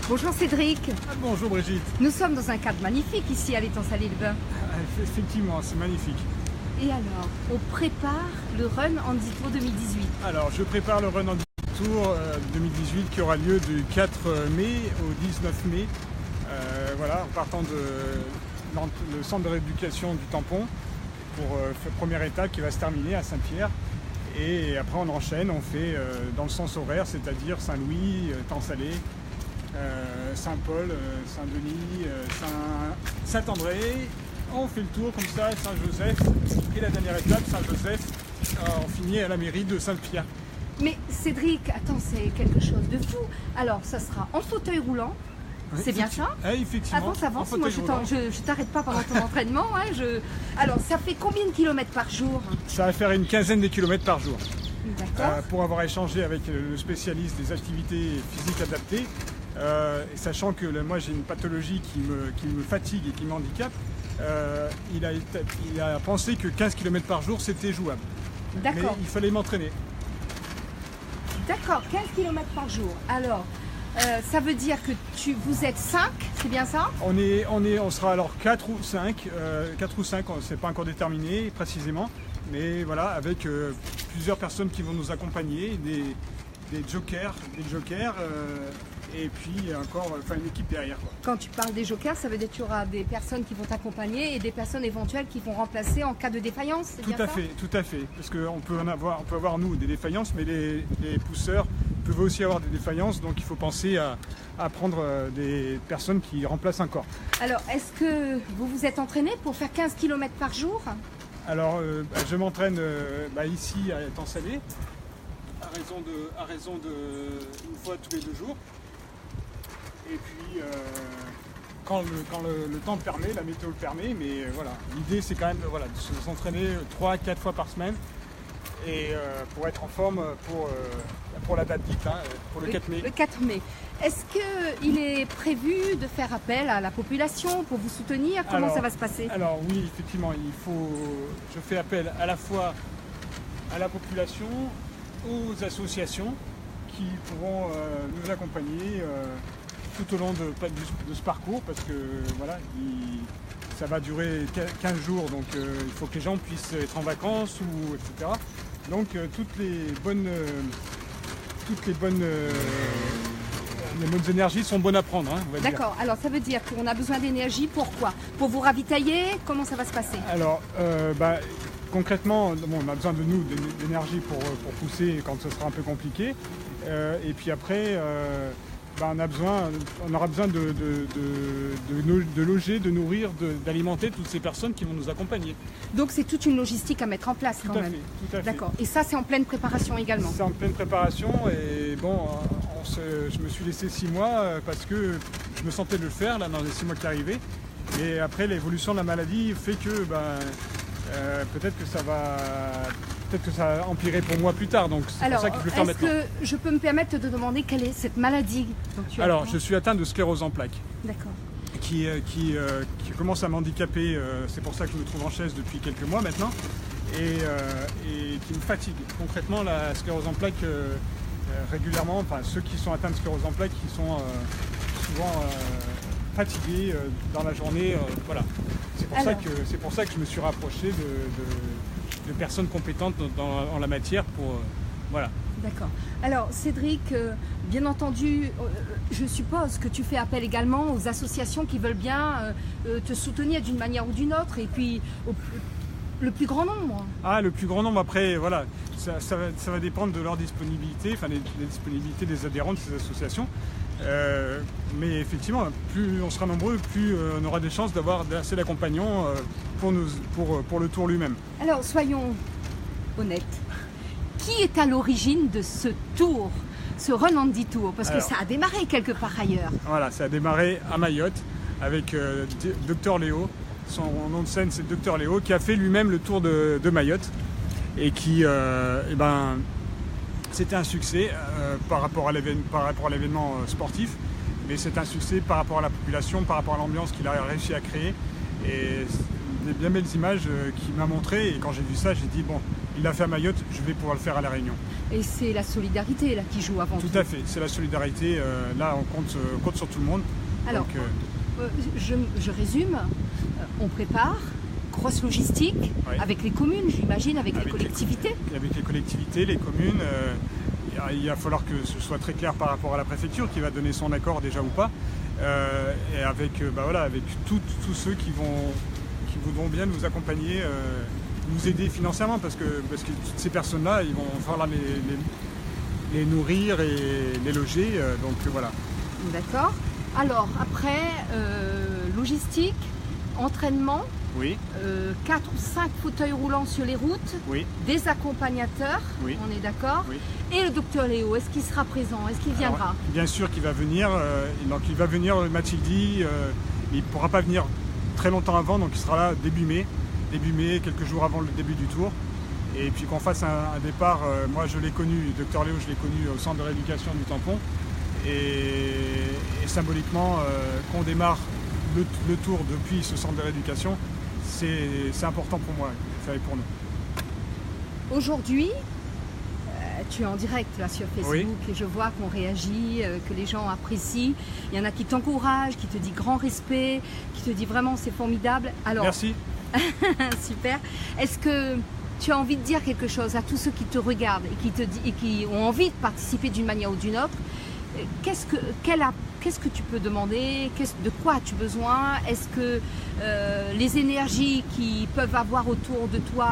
Bonjour Cédric. Bonjour Brigitte. Nous sommes dans un cadre magnifique ici à l'Étang-Salé-le-Bain. Effectivement, c'est magnifique. Et alors, on prépare le Run Handy Tour 2018. Alors, je prépare le Run Handy Tour 2018 qui aura lieu du 4 mai au 19 mai. Voilà, en partant le centre de rééducation du Tampon pour la première étape qui va se terminer à Saint-Pierre. Et après, on enchaîne, on fait dans le sens horaire, c'est-à-dire Saint-Louis, Temps-Salé, Saint-Paul, Saint-Denis, Saint-André. On fait le tour comme ça, Saint-Joseph. Et la dernière étape, Saint-Joseph, on finit à la mairie de Saint-Pierre. Mais Cédric, attends, c'est quelque chose de fou. Alors, ça sera en fauteuil roulant. Oui, c'est bien ça? Effectivement. Avance, moi je t'arrête pas pendant ton entraînement. Hein, Alors, ça fait combien de kilomètres par jour? Ça va faire une quinzaine de kilomètres par jour. D'accord. Pour avoir échangé avec le spécialiste des activités physiques adaptées, et sachant que moi j'ai une pathologie qui me fatigue et qui m'handicape, il a pensé que 15 km par jour c'était jouable. D'accord. Mais il fallait m'entraîner. D'accord, 15 km par jour. Alors, ça veut dire que vous êtes 5, c'est bien ça? On sera alors 4 ou 5, c'est pas encore déterminé précisément, mais voilà, avec plusieurs personnes qui vont nous accompagner, des jokers, et puis encore une équipe derrière, quoi. Quand tu parles des jokers, ça veut dire que tu auras des personnes qui vont t'accompagner et des personnes éventuelles qui vont remplacer en cas de défaillance, c'est bien ça? Tout à fait, parce qu'on peut avoir nous des défaillances, mais les pousseurs peuvent aussi avoir des défaillances, donc il faut penser à prendre des personnes qui remplacent un corps. Alors, est-ce que vous vous êtes entraîné pour faire 15 km par jour? Alors, je m'entraîne ici à Temps-Salé, à raison de une fois tous les 2 jours. Et puis, quand le temps le permet, la météo le permet, mais voilà, l'idée c'est quand même de s'entraîner 3-4 fois par semaine et pour être en forme pour la date dite, pour le 4 mai. Le 4 mai. Est-ce qu'il est prévu de faire appel à la population pour vous soutenir? Comment ça va se passer? Alors oui, effectivement, je fais appel à la fois à la population, aux associations qui pourront nous accompagner tout au long de ce parcours, parce que voilà, ça va durer 15 jours, donc il faut que les gens puissent être en vacances, etc. Donc toutes les bonnes énergies sont bonnes à prendre. D'accord, alors ça veut dire qu'on a besoin d'énergie, pourquoi? Pour vous ravitailler? Comment ça va se passer? Alors, concrètement, on a besoin de nous, d'énergie pour pousser quand ce sera un peu compliqué. Et puis après, on aura besoin de loger, de nourrir, d'alimenter toutes ces personnes qui vont nous accompagner. Donc c'est toute une logistique à mettre en place quand même. Tout à fait. D'accord. Et ça, c'est en pleine préparation également? C'est en pleine préparation et bon, je me suis laissé 6 mois parce que je me sentais de le faire là, dans les 6 mois qui arrivaient. Et après, l'évolution de la maladie fait que peut-être que ça va empirer pour moi plus tard, donc c'est pour ça que je le fais maintenant. Est-ce que je peux me permettre de te demander quelle est cette maladie dont tu as? Alors, je suis atteint de sclérose en plaques. D'accord. Qui commence à m'handicaper, c'est pour ça que je me trouve en chaise depuis quelques mois maintenant, et qui me fatigue. Concrètement, la sclérose en plaques, régulièrement, ceux qui sont atteints de sclérose en plaques, qui sont souvent fatigués dans la journée, voilà. C'est pour ça que je me suis rapproché de personnes compétentes en la matière pour voilà. D'accord. Alors Cédric, bien entendu, je suppose que tu fais appel également aux associations qui veulent bien te soutenir d'une manière ou d'une autre, et puis le plus grand nombre. Le plus grand nombre, après, voilà, ça va dépendre de leur disponibilité, des disponibilités des adhérents de ces associations. Mais effectivement, plus on sera nombreux, plus on aura des chances d'avoir assez d'accompagnants pour le tour lui-même. Alors soyons honnêtes. Qui est à l'origine de ce tour, ce Run Handy Tour? Parce que ça a démarré quelque part ailleurs. Voilà, ça a démarré à Mayotte avec Dr Léo. Son nom de scène, c'est Dr Léo, qui a fait lui-même le tour de Mayotte et qui, c'était un succès par rapport à l'événement sportif, mais c'est un succès par rapport à la population, par rapport à l'ambiance qu'il a réussi à créer. Et des bien belles images qu'il m'a montré. Et quand j'ai vu ça, j'ai dit, bon, il l'a fait à Mayotte, je vais pouvoir le faire à La Réunion. Et c'est la solidarité là qui joue avant tout. Tout à fait, c'est la solidarité. Là, on compte sur tout le monde. Alors, Donc, je résume. On prépare, grosse logistique, oui. avec les communes, j'imagine, avec les collectivités. Avec les collectivités, les communes. Il va falloir que ce soit très clair par rapport à la préfecture qui va donner son accord déjà ou pas. Et avec, avec tous ceux qui voudront bien nous accompagner, nous aider financièrement, parce que toutes ces personnes-là, ils vont falloir les nourrir et les loger. Donc voilà. D'accord. Alors après, logistique, entraînement, oui. 4 ou 5 fauteuils roulants sur les routes, oui. Des accompagnateurs, oui. On est d'accord, oui. Et le docteur Léo, est-ce qu'il sera présent? Est-ce qu'il viendra? Alors, bien sûr qu'il va venir, donc il va venir, Mathilde dit, il ne pourra pas venir très longtemps avant, donc il sera là début mai, quelques jours avant le début du tour. Et puis qu'on fasse un départ, moi je l'ai connu, le docteur Léo, je l'ai connu au centre de rééducation du Tampon. Et symboliquement, qu'on démarre le tour depuis ce centre de rééducation, c'est important pour moi et pour nous. Aujourd'hui, tu es en direct là sur Facebook, oui. Et je vois qu'on réagit, que les gens apprécient. Il y en a qui t'encouragent, qui te disent grand respect, qui te disent vraiment c'est formidable. Alors, merci. Super. Est-ce que tu as envie de dire quelque chose à tous ceux qui te regardent et qui ont envie de participer d'une manière ou d'une autre? Qu'est-ce que tu peux demander? De quoi as-tu besoin? Est-ce que les énergies qu'ils peuvent avoir autour de toi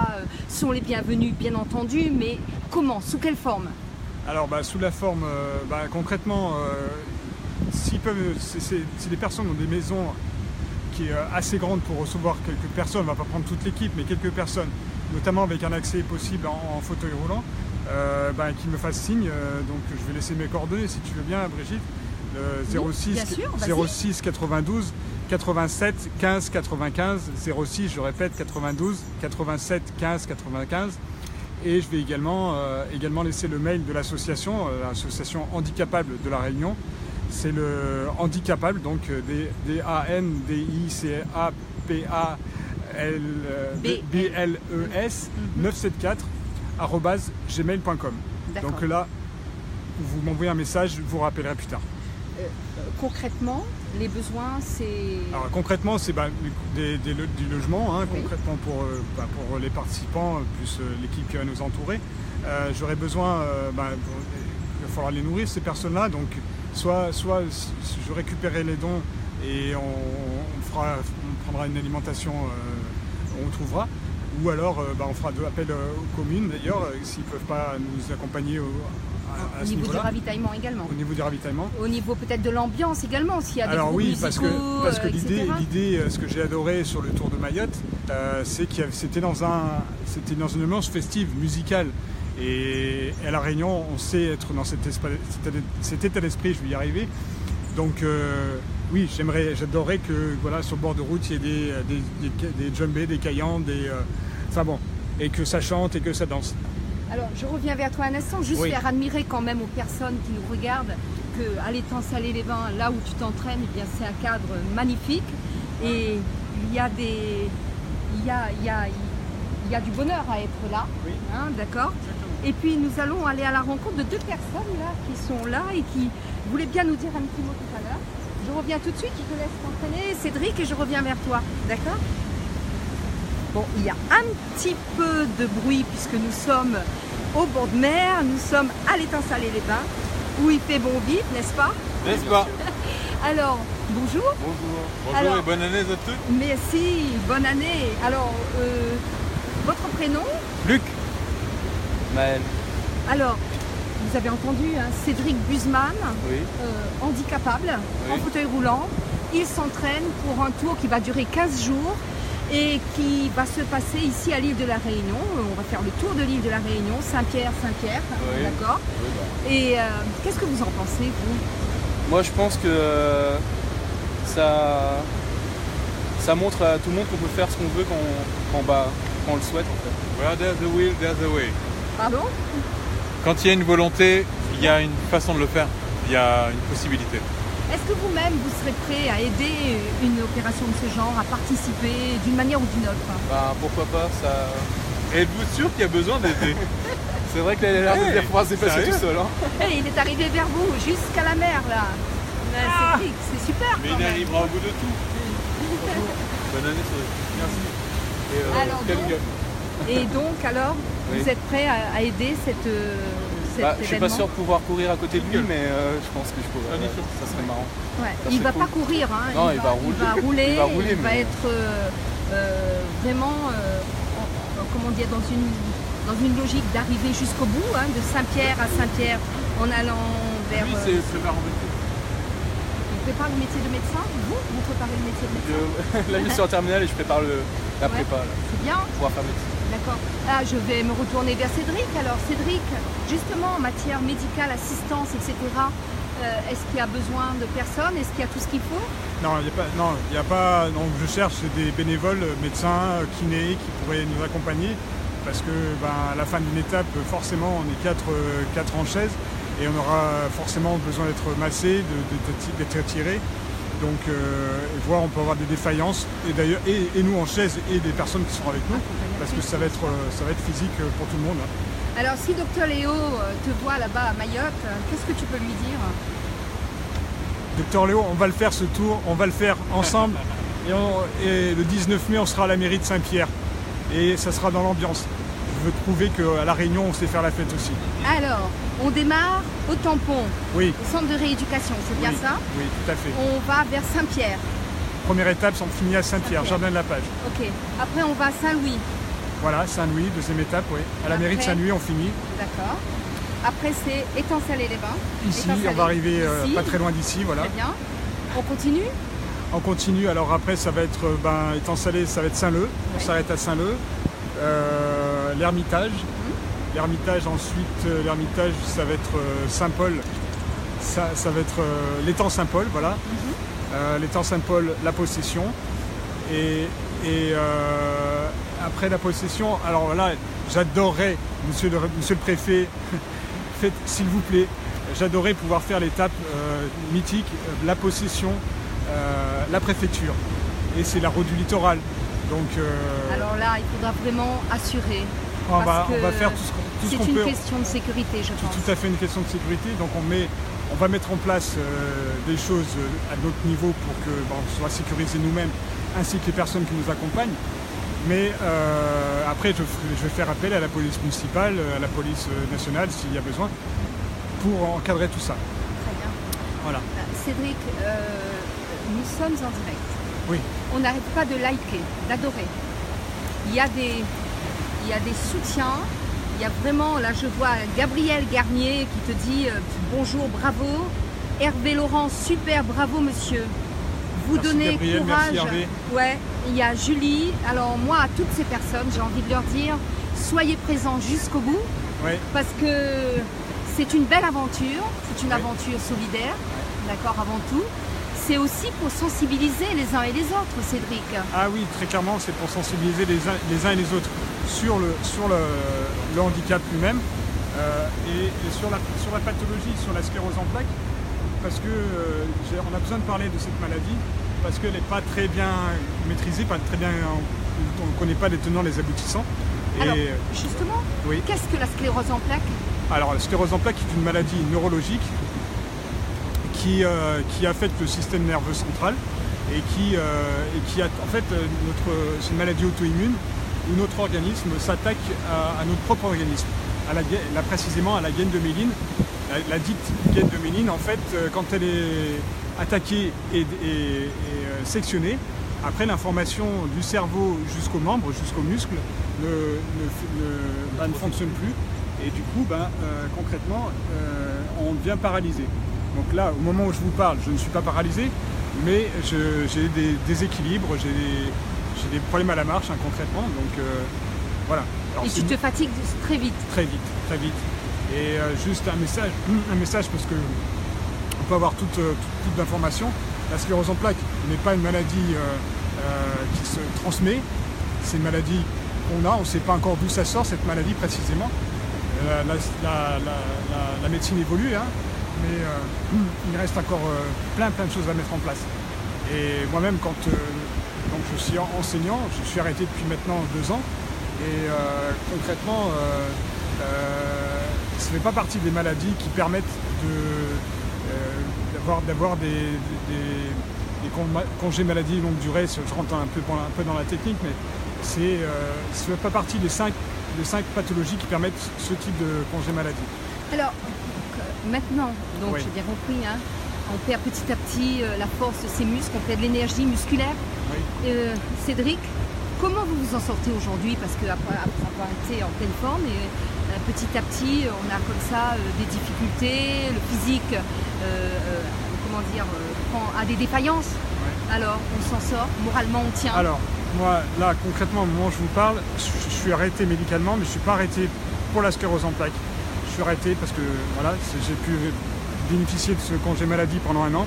sont les bienvenues, bien entendu, mais comment? Sous quelle forme? Alors sous la forme, concrètement, si les personnes ont des maisons qui est assez grande pour recevoir quelques personnes, on ne va pas prendre toute l'équipe, mais quelques personnes, notamment avec un accès possible en fauteuil roulant, qui me fasse signe. Donc je vais laisser mes coordonnées si tu veux bien, Brigitte. 06 92 87 15 95, 06, je répète, 92 87 15 95. Et je vais également laisser le mail de l'association, l'association Handicapable de La Réunion. C'est le Handicapable, donc DANDICAPABLES 974 @gmail.com. Donc là, vous m'envoyez un message, je vous rappellerai plus tard. Concrètement, les besoins, c'est... Alors concrètement, c'est du logement, oui. Concrètement pour les participants, plus l'équipe qui va nous entourer. J'aurais besoin, il va falloir les nourrir, ces personnes-là. Donc soit je récupérerai les dons et on prendra une alimentation, on trouvera. Ou alors on fera appel aux communes d'ailleurs, s'ils ne peuvent pas nous accompagner au niveau du ravitaillement également. Au niveau du ravitaillement. Au niveau peut-être de l'ambiance également, s'il y a des groupes musicaux, parce que l'idée, ce que j'ai adoré sur le Tour de Mayotte, c'est que c'était dans une ambiance festive, musicale. Et à La Réunion, on sait être dans cet état d'esprit, je vais y arriver. Donc oui, j'adorerais que sur le bord de route, il y ait des djembés, des caillans, et que ça chante et que ça danse. Alors, je reviens vers toi un instant, juste faire admirer quand même aux personnes qui nous regardent qu'à l'étang Salé-les-Bains, là où tu t'entraînes, eh bien, c'est un cadre magnifique et il y a du bonheur à être là, hein, d'accord. Et puis nous allons aller à la rencontre de 2 personnes là qui sont là et qui voulaient bien nous dire un petit mot tout à l'heure. Je reviens tout de suite, je te laisse t'entraîner, Cédric, et je reviens vers toi, d'accord? Bon, il y a un petit peu de bruit puisque nous sommes au bord de mer, nous sommes à l'étang Salé-les-Bains, où il fait bon vivre, n'est-ce pas? N'est-ce pas? Alors, bonjour. Bonjour. Bonjour et bonne année à tous. Merci, bonne année. Alors, votre prénom? Luc. Maël. Alors, vous avez entendu, hein, Cédric Buzman, handicapable, en fauteuil roulant. Il s'entraîne pour un tour qui va durer 15 jours. Et qui va se passer ici à l'île de la Réunion. On va faire le tour de l'île de la Réunion, Saint-Pierre, d'accord. Et qu'est-ce que vous en pensez, vous? Moi, je pense que ça montre à tout le monde qu'on peut faire ce qu'on veut quand on le souhaite, en fait. Where there's a will, there's a way. Pardon? Quand il y a une volonté, il y a une façon de le faire. Il y a une possibilité. Est-ce que vous-même, vous serez prêt à aider une opération de ce genre, à participer d'une manière ou d'une autre? Bah pourquoi pas, ça... Êtes-vous sûr qu'il y a besoin d'aider? C'est vrai qu'il a l'air de bien pouvoir se déplacer sérieux tout seul. Hein. Hey, il est arrivé vers vous, jusqu'à la mer, là. Cédric, c'est super Mais quand il même. arrivera au bout de tout. Bonne année, Cédric. Merci. Et, Alors, quelle donc, gueule. Et donc, alors, Oui. vous êtes prêt à aider cet Bah, je suis pas événement? sûr de pouvoir courir à côté de lui, mais je pense que je pourrais. Magnifique. Ça serait marrant. Ouais. Ça Il serait va cool. pas courir, hein. Non, il va rouler. Il va rouler, Il va rouler, il va mais- être vraiment, comment dire, dans une logique d'arriver jusqu'au bout, hein, de Saint-Pierre à Saint-Pierre, en allant vers... Lui, c'est préparé en métier. il prépare le métier de médecin. Vous préparez le métier de médecin. Là, je suis en terminale et je prépare la prépa là, C'est bien. pour pouvoir faire médecine. D'accord. Là, je vais me retourner vers Cédric. Alors, Cédric, justement, en matière médicale, assistance, etc., est-ce qu'il y a besoin de personnes? Est-ce qu'il y a tout ce qu'il faut? Non, il n'y a pas. Donc je cherche des bénévoles, médecins, kinés qui pourraient nous accompagner parce que à la fin d'une étape, forcément, on est quatre en chaise et on aura forcément besoin d'être massé, d'être tiré. Donc, voir, on peut avoir des défaillances et d'ailleurs et nous en chaise et des personnes qui seront avec nous parce que ça va être physique pour tout le monde. Alors, si Dr Léo te voit là-bas à Mayotte, qu'est-ce que tu peux lui dire? Docteur Léo, on va le faire ce tour, on va le faire ensemble et le 19 mai on sera à la mairie de Saint-Pierre et ça sera dans l'ambiance. Je veux prouver qu'à La Réunion on sait faire la fête aussi. Alors, on démarre au tampon, Oui, au centre de rééducation, c'est bien oui, ça? oui, tout à fait. On va vers Saint-Pierre. Première étape, on finit à Saint-Pierre, Saint-Pierre. Jardin de la Page. Ok. Après, on va à Saint-Louis. Voilà, Saint-Louis, deuxième étape, oui. À la mairie de Après. Saint-Louis, on finit. D'accord. Après, c'est Étang-Salé-les-Bains. Ici, Étang-Salé. on va arriver Ici. pas très loin d'ici, voilà. Très bien. On continue? On continue, alors après ça va être, étant salé, ça va être Saint-Leu, on s'arrête à Saint-Leu. L'Ermitage. L'Ermitage ensuite, l'Ermitage ça va être Saint-Paul, ça va être l'étang Saint-Paul, voilà. L'étang Saint-Paul, la Possession. Et après la Possession, alors là, j'adorerais, monsieur le préfet, faites s'il vous plaît, j'adorerais pouvoir faire l'étape mythique, la Possession, la préfecture. Et c'est la route du littoral. Donc Alors là, il faudra vraiment assurer. on va parce que faire tout ce C'est qu'on une peut. question de sécurité, je pense. Tout à fait une question de sécurité. Donc on va mettre en place des choses à notre niveau pour que on soit sécurisés nous-mêmes ainsi que les personnes qui nous accompagnent. Mais après, je vais faire appel à la police municipale, à la police nationale s'il y a besoin, pour encadrer tout ça. Très bien. Voilà. Cédric, nous sommes en direct. Oui. On n'arrête pas de liker, d'adorer. Il y a des soutiens. Il y a vraiment, là je vois Gabriel Garnier qui te dit bonjour, bravo. Hervé Laurent, super, bravo monsieur. Vous Merci donnez Gabriel, courage. merci Hervé. Ouais, il y a Julie. Alors moi, à toutes ces personnes, j'ai envie de leur dire, soyez présents jusqu'au bout Ouais. parce que c'est une belle aventure. C'est une Ouais. aventure solidaire, d'accord, avant tout. C'est aussi pour sensibiliser les uns et les autres, Cédric. Ah oui, très clairement, c'est pour sensibiliser les uns et les autres sur le handicap lui-même et sur la pathologie, sur la sclérose en plaques, parce que on a besoin de parler de cette maladie, parce qu'elle n'est pas très bien maîtrisée, pas très bien, on ne connaît pas les tenants, les aboutissants. Et, Alors, justement, oui. qu'est-ce que la sclérose en plaques? Alors, la sclérose en plaques est une maladie neurologique qui affecte le système nerveux central et qui a, en fait, c'est une maladie auto-immune où notre organisme s'attaque à notre propre organisme, là précisément à la gaine de méline. La dite gaine de méline, en fait, quand elle est attaquée et sectionnée, après l'information du cerveau jusqu'aux membres, jusqu'aux muscles, ne fonctionne plus. Et du coup, concrètement, on devient paralysé. Donc là, au moment où je vous parle, je ne suis pas paralysé, mais j'ai des déséquilibres, j'ai des problèmes à la marche, concrètement. Donc voilà. Alors, Et tu te fatigues très vite. Très vite, très vite. Et juste un message parce que on peut avoir toute d'informations. La sclérose en plaques n'est pas une maladie qui se transmet. C'est une maladie qu'on a. On ne sait pas encore d'où ça sort cette maladie précisément. La médecine évolue, hein. mais il reste encore plein de choses à mettre en place. Et moi-même, quand donc je suis enseignant, je suis arrêté depuis maintenant 2 ans, et concrètement, ça ne fait pas partie des maladies qui permettent d'avoir des congés maladie longue durée. Je rentre un peu dans la technique, mais ça ne fait pas partie des 5 pathologies qui permettent ce type de congé maladie. Alors, maintenant, donc Oui. j'ai bien compris, hein, on perd petit à petit la force de ses muscles, on perd de l'énergie musculaire. Oui. Cédric, comment vous vous en sortez aujourd'hui? Parce qu'après avoir été en pleine forme, et petit à petit, on a comme ça des difficultés, le physique a des défaillances. Ouais. Alors, on s'en sort, moralement, on tient. Alors, moi, là, concrètement, au moment où je vous parle, je suis arrêté médicalement, mais je ne suis pas arrêté pour la sclérose en plaques. Je suis arrêté parce que voilà, j'ai pu bénéficier de ce congé maladie pendant 1 an.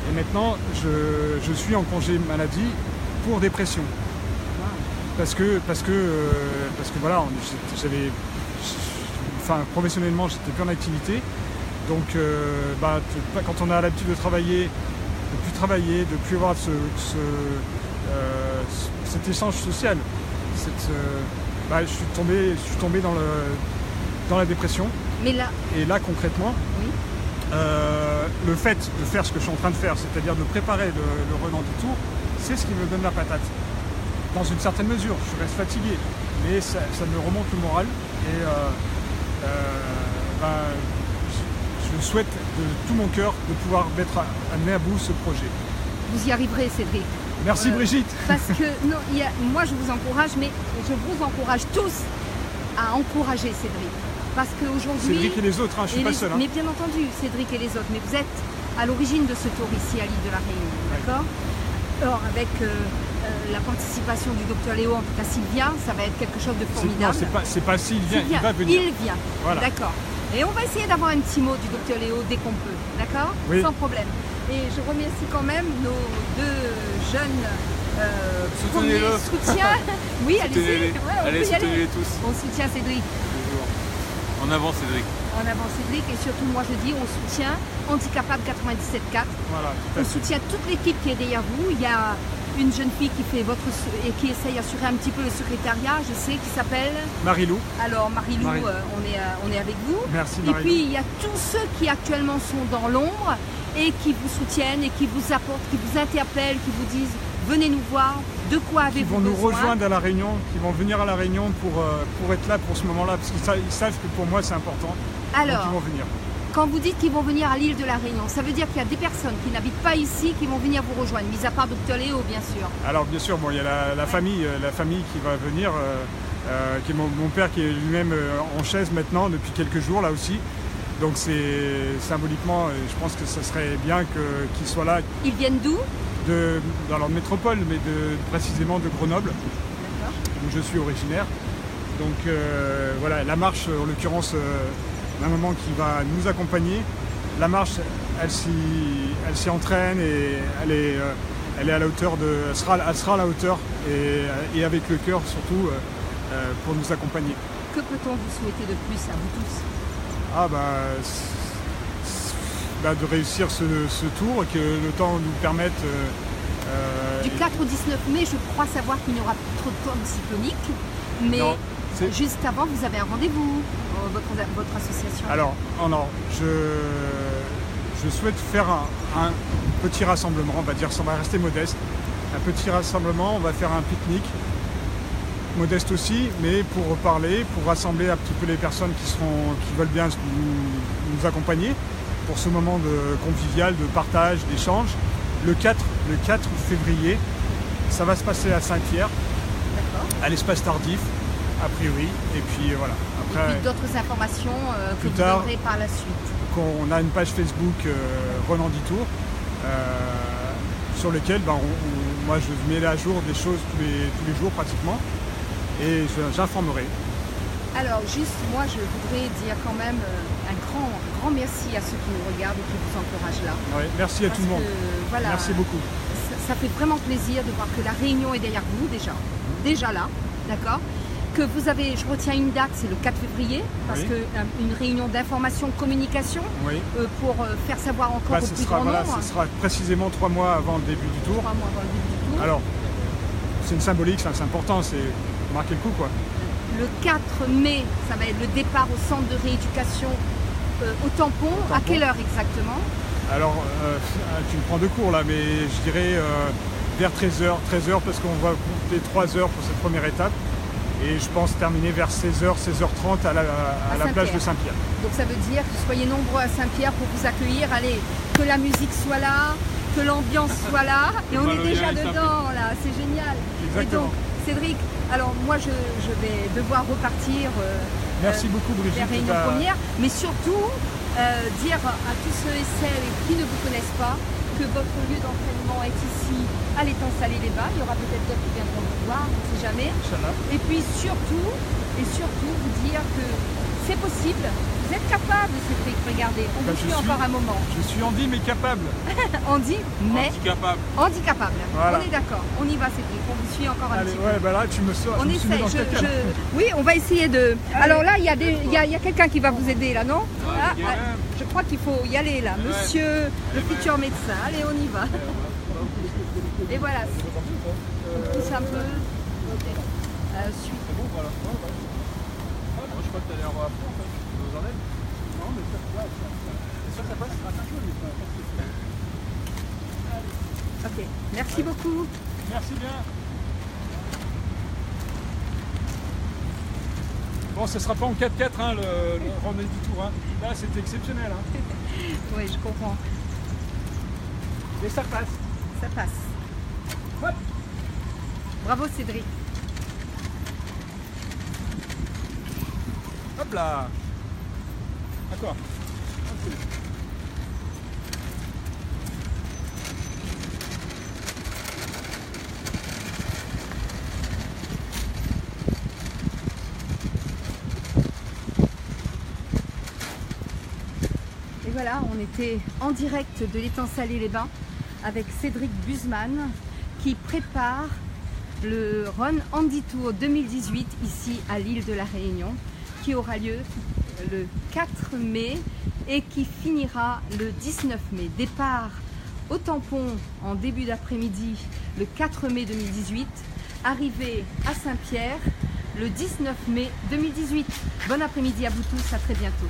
Et maintenant, je suis en congé maladie pour dépression. Parce que voilà, professionnellement, j'étais plus en activité. Donc, quand on a l'habitude de travailler, de plus avoir cet échange social, je suis tombé dans la dépression. Mais là, Et là, concrètement, oui. le fait de faire ce que je suis en train de faire, c'est-à-dire de préparer le Renan du Tour, c'est ce qui me donne la patate. Dans une certaine mesure, je reste fatigué, mais ça me remonte le moral. Et je souhaite de tout mon cœur de pouvoir amener à bout ce projet. Vous y arriverez, Cédric. Merci Brigitte. Parce que, non, moi je vous encourage, mais je vous encourage tous à encourager Cédric. Parce qu'aujourd'hui... Cédric et les autres, je ne suis pas seul. Mais bien entendu, Cédric et les autres. Mais vous êtes à l'origine de ce tour ici à l'île de la Réunion, d'accord? Alors avec la participation du docteur Léo, en tout cas Sylvia, ça va être quelque chose de formidable. C'est pas s'il vient, il va venir. Il vient, Voilà. d'accord. Et on va essayer d'avoir un petit mot du docteur Léo dès qu'on peut, d'accord? Oui. Sans problème. Et je remercie quand même nos 2 jeunes Soutenez-le. premiers soutiens. Oui, allez-y. Soutenez-les. Ouais, on Allez, peut y aller. soutenez-les tous. On soutient Cédric. Toujours. En avant, Cédric. En avant Cédric, et surtout moi je dis on soutient Handicapable 97.4. Voilà, tout à On fait. soutient toute l'équipe qui est derrière vous. Il y a une jeune fille qui fait et qui essaye d'assurer un petit peu le secrétariat, je sais, qui s'appelle... Marie-Lou. Alors Marie-Lou, Marie. on est avec vous. Merci Et Marie-Lou. puis il y a tous ceux qui actuellement sont dans l'ombre et qui vous soutiennent et qui vous apportent, qui vous interpellent, qui vous disent venez nous voir, de quoi Qui avez-vous vont nous besoin. rejoindre à La Réunion, qui vont venir à La Réunion pour être là pour ce moment-là, parce qu'ils savent que pour moi c'est important. Donc Alors, ils vont venir. quand vous dites qu'ils vont venir à l'île de la Réunion, ça veut dire qu'il y a des personnes qui n'habitent pas ici qui vont venir vous rejoindre, mis à part Dr Léo bien sûr. Alors bien sûr, bon, il y a la famille qui va venir, qui est mon père qui est lui-même en chaise maintenant depuis quelques jours là aussi. Donc c'est symboliquement, je pense que ce serait bien qu'il soit là Ils viennent d'où? dans leur métropole, mais précisément de Grenoble, D'accord. où je suis originaire. Donc voilà, la marche, en l'occurrence, ma maman qui va nous accompagner. La marche, elle s'y entraîne et elle est à la hauteur elle sera à la hauteur et avec le cœur surtout pour nous accompagner. Que peut-on vous souhaiter de plus à vous tous? De réussir ce tour, que le temps nous permette. Du 4 au 19 mai, je crois savoir qu'il n'y aura plus trop de cordes cycloniques, mais Non, juste avant, vous avez un rendez-vous, votre association. Alors, je souhaite faire un petit rassemblement, on va dire, ça va rester modeste. Un petit rassemblement, on va faire un pique-nique, modeste aussi, mais pour parler, pour rassembler un petit peu les personnes qui veulent bien nous accompagner pour ce moment convivial, de partage, d'échange. Le 4 février, ça va se passer à Saint-Pierre, D'accord. à l'espace tardif, a priori. Et puis voilà. Et Après, puis d'autres informations que plus vous tard. donnerez par la suite. on a une page Facebook Renan Ditour, sur lequel moi je mets à jour des choses tous les jours pratiquement, et j'informerai. Alors juste, moi je voudrais dire quand même un grand merci à ceux qui nous regardent et qui vous encouragent là. Ouais, merci à Parce tout le monde. que, voilà, Merci beaucoup. Ça fait vraiment plaisir de voir que la Réunion est derrière vous déjà là, d'accord. que vous avez, je retiens une date, c'est le 4 février, parce Oui. que une réunion d'information, communication, Oui. pour faire savoir encore Bah, au ce plus sera, grand voilà, nombre. ce sera précisément 3 mois avant le début du tour. 3 mois avant le début du tour. Alors, c'est une symbolique, ça, c'est important, c'est marquer le coup, quoi. Le 4 mai, ça va être le départ au centre de rééducation au tampon. À Tampon. quelle heure exactement? Alors, tu me prends de court là, mais je dirais vers 13h, parce qu'on va compter 3 heures pour cette première étape. Et je pense terminer vers 16h, 16h30 à la plage de Saint-Pierre. Donc ça veut dire que soyez nombreux à Saint-Pierre pour vous accueillir. Allez, que la musique soit là, que l'ambiance soit là. Et on est déjà dedans là, c'est génial. Exactement. Et donc, Cédric, alors moi je vais devoir repartir Merci beaucoup, Brigitte. vers Réunion Première, mais surtout dire à tous ceux et celles qui ne vous connaissent pas que votre lieu d'entraînement est ici à l'étang Salé-les-Bains. Il y aura peut-être d'autres qui viendront vous voir, on ne sait jamais. Inch'Allah. Et puis surtout vous dire que c'est possible. Vous êtes capable, Cédric, regardez, on vous suit encore un moment. Je suis Andy, mais capable. On dit, mais Handicapable. handicapable. Voilà. On est d'accord, on y va, Cédric, on vous suit encore un Allez, petit ouais, peu. bah là, tu me sors. On je me suis mis essaye, dans le caca. oui, on va essayer de... Alors là, il y a quelqu'un qui va vous aider, là, non? Ah, quand même. je crois qu'il faut y aller, là. Monsieur le futur médecin, allez, on y va. Et voilà, on pousse un peu. Suite. C'est bon, voilà. Moi, je crois que t'allais avoir à fond, en fait. Tu nous en aides? Non, mais ça, c'est sûr que ça passe. Ok, merci beaucoup. Merci bien. Bon, ce sera pas en 4x4, hein, le rendez du tour. Hein. Là, c'était exceptionnel. Hein. Oui, je comprends. Et ça passe. Ça passe. Hop. Bravo, Cédric. Hop là. D'accord. Et voilà, on était en direct de l'étang Salé-les-Bains avec Cédric Buzman qui prépare le Run Handy Tour 2018 ici à l'île de la Réunion qui aura lieu le 4 mai et qui finira le 19 mai. Départ au tampon en début d'après-midi le 4 mai 2018, arrivée à Saint-Pierre le 19 mai 2018. Bon après-midi à vous tous, à très bientôt.